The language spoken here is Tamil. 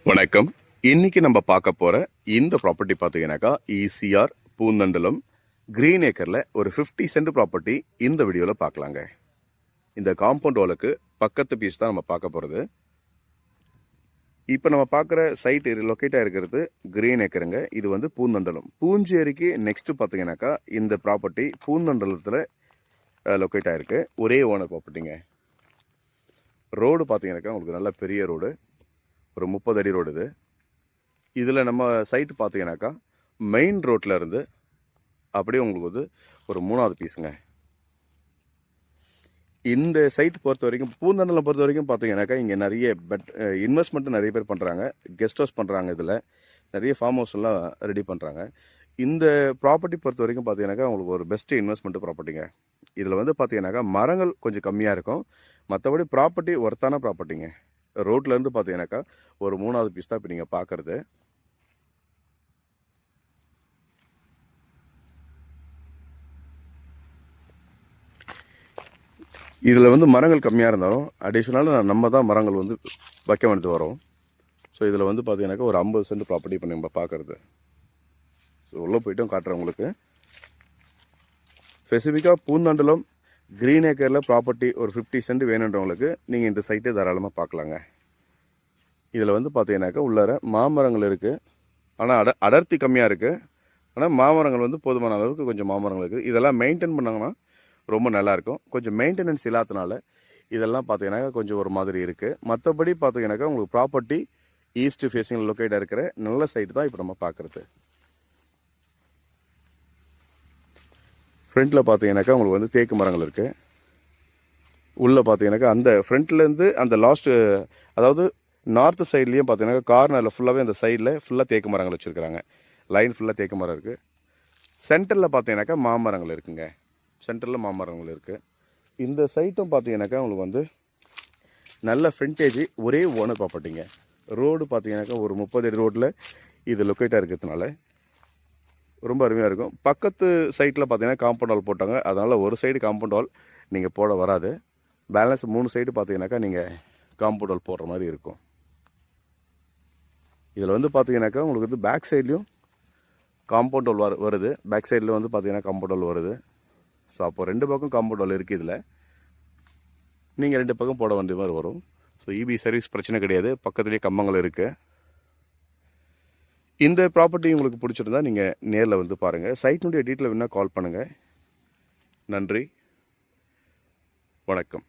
வணக்கம். இன்னைக்கு நம்ம பார்க்க போற இந்த ப்ராப்பர்ட்டி பார்த்தீங்கன்னாக்கா ஈசிஆர் பூந்தண்டலம் கிரீன் ஏக்கரில் ஒரு 50 சென்ட் ப்ராப்பர்ட்டி இந்த வீடியோவில் பார்க்கலாங்க. இந்த காம்பவுண்ட் வாலுக்கு பக்கத்து பீஸ் தான் நம்ம பார்க்க போகிறது. இப்போ நம்ம பார்க்குற சைட் லொக்கேட்டாக இருக்கிறது கிரீன் ஏக்கருங்க. இது வந்து பூந்தண்டலம் பூஞ்சேரிக்கு நெக்ஸ்ட்டு பார்த்தீங்கன்னாக்கா இந்த ப்ராப்பர்ட்டி பூந்தண்டலத்தில் லொக்கேட் ஆகிருக்கு. ஒரே ஓனர் ப்ராப்பர்ட்டிங்க. ரோடு பார்த்தீங்கன்னாக்கா உங்களுக்கு நல்ல பெரிய ரோடு, ஒரு 30 அடி ரோடு இது. இதில் நம்ம சைட்டு பார்த்தீங்கன்னாக்கா மெயின் ரோட்டில் இருந்து அப்படியே உங்களுக்கு வந்து ஒரு 3வது பீஸுங்க. இந்த சைட் பொறுத்த வரைக்கும் பூந்தண்டலம் பொறுத்த வரைக்கும் பார்த்தீங்கன்னாக்கா இங்கே நிறைய இன்வெஸ்ட்மெண்ட்டு நிறைய பேர் பண்ணுறாங்க, கெஸ்ட் ஹவுஸ் பண்ணுறாங்க, இதில் நிறைய ஃபார்ம் ஹவுஸ் எல்லாம் ரெடி பண்ணுறாங்க. இந்த ப்ராப்பர்ட்டி பொறுத்த வரைக்கும் பார்த்தீங்கன்னாக்கா உங்களுக்கு ஒரு பெஸ்ட்டு இன்வெஸ்ட்மெண்ட்டு ப்ராப்பர்ட்டிங்க. இதில் வந்து பார்த்தீங்கன்னாக்கா மரங்கள் கொஞ்சம் கம்மியாக இருக்கும், மற்றபடி ப்ராப்பர்ட்டி ஒர்த்தான ப்ராப்பர்ட்டிங்க. ரோட்லேருந்து பார்த்தீங்கன்னாக்கா ஒரு 3வது பீஸ் தான் இப்போ நீங்கள் பார்க்குறது. இதில் வந்து மரங்கள் கம்மியாக இருந்தாலும் அடிஷ்னலாக நம்ம தான் மரங்கள் வந்து வைக்க வேண்டியது வரும். ஸோ இதில் வந்து பார்த்தீங்கன்னாக்கா ஒரு 50 சென்ட் ப்ராப்பர்ட்டி இப்போ நம்ம பார்க்குறது. ஸோ உள்ளே போய்ட்டும் காட்டுறேன் உங்களுக்கு. ஸ்பெசிஃபிக்காக பூந்தண்டலம் கிரீன் ஏக்கரில் ப்ராப்பர்ட்டி ஒரு 50 சென்ட் வேணுன்றவங்களுக்கு நீங்கள் இந்த சைட்டை தாராளமாக பார்க்கலாங்க. இதில் வந்து பார்த்தீங்கன்னாக்கா உள்ளார மாமரங்கள் இருக்குது, ஆனால் அடர்த்தி கம்மியாக இருக்குது. ஆனால் மாமரங்கள் வந்து போதுமான அளவுக்கு கொஞ்சம் மாமரங்கள் இருக்குது. இதெல்லாம் மெயின்டைன் பண்ணாங்கன்னா ரொம்ப நல்லாயிருக்கும். கொஞ்சம் மெயின்டெனன்ஸ் இல்லாதனால இதெல்லாம் பார்த்தீங்கன்னாக்கா கொஞ்சம் ஒரு மாதிரி இருக்குது. மற்றபடி பார்த்தீங்கன்னாக்கா உங்களுக்கு ப்ராப்பர்ட்டி ஈஸ்ட் ஃபேஸிங்கில் லொக்கேட்டாக இருக்கிற நல்ல சைட்டு தான் இப்போ நம்ம பார்க்குறது. ஃப்ரண்ட்டில் பார்த்தீங்கன்னாக்கா உங்களுக்கு வந்து தேக்கு மரங்கள் இருக்குது. உள்ளே பார்த்தீங்கன்னாக்கா அந்த ஃப்ரண்ட்லேருந்து அந்த லாஸ்ட்டு, அதாவது நார்த்து சைட்லேயும் பார்த்தீங்கன்னா கார்னரில் ஃபுல்லாகவே அந்த சைடில் ஃபுல்லாக தேக்கு மரங்கள் வச்சுருக்கிறாங்க. லைன் ஃபுல்லாக தேக்கு மரம் இருக்குது. சென்டரில் பார்த்தீங்கன்னாக்கா மாமரங்கள் இருக்குங்க. சென்டரில் மாமரங்கள் இருக்குது. இந்த சைட்டும் பார்த்தீங்கன்னாக்கா உங்களுக்கு வந்து நல்ல ஃப்ரண்டேஜ், ஒரே ஓனர் ப்ராப்பர்ட்டிங்க. ரோடு பார்த்தீங்கன்னாக்கா ஒரு 30 அடி ரோட்டில் இது லொக்கேட்டாக இருக்கிறதுனால ரொம்ப அருமையாக இருக்கும். பக்கத்து சைட்டில் பார்த்தீங்கன்னா காம்பவுண்ட் வால் போட்டாங்க, அதனால் ஒரு சைடு காம்பவுண்ட் வால் நீங்கள் போட வராது. பேலன்ஸ் 3 சைடு பார்த்தீங்கன்னாக்கா நீங்கள் காம்பவுண்ட் வால் போடுற மாதிரி இருக்கும். இதில் வந்து பார்த்தீங்கன்னாக்கா உங்களுக்கு வந்து பேக் சைட்லேயும் காம்பவுண்ட் வால் வருது, பேக் சைடில் வந்து பார்த்தீங்கன்னா காம்பவுண்ட் வால் வருது. ஸோ அப்போ 2 பக்கம் காம்பவுண்ட் வால் இருக்குது. இதில் நீங்கள் 2 பக்கம் போட வேண்டிய மாதிரி வரும். ஸோ இபி சர்வீஸ் பிரச்சனை கிடையாது, பக்கத்துலேயே கம்பங்கள் இருக்குது. இந்த ப்ராப்பர்ட்டி உங்களுக்கு பிடிச்சிருந்தா நீங்கள் நேரில் வந்து பாருங்கள். சைட்டினுடைய டீட்டெயில் வேணால் கால் பண்ணுங்கள். நன்றி, வணக்கம்.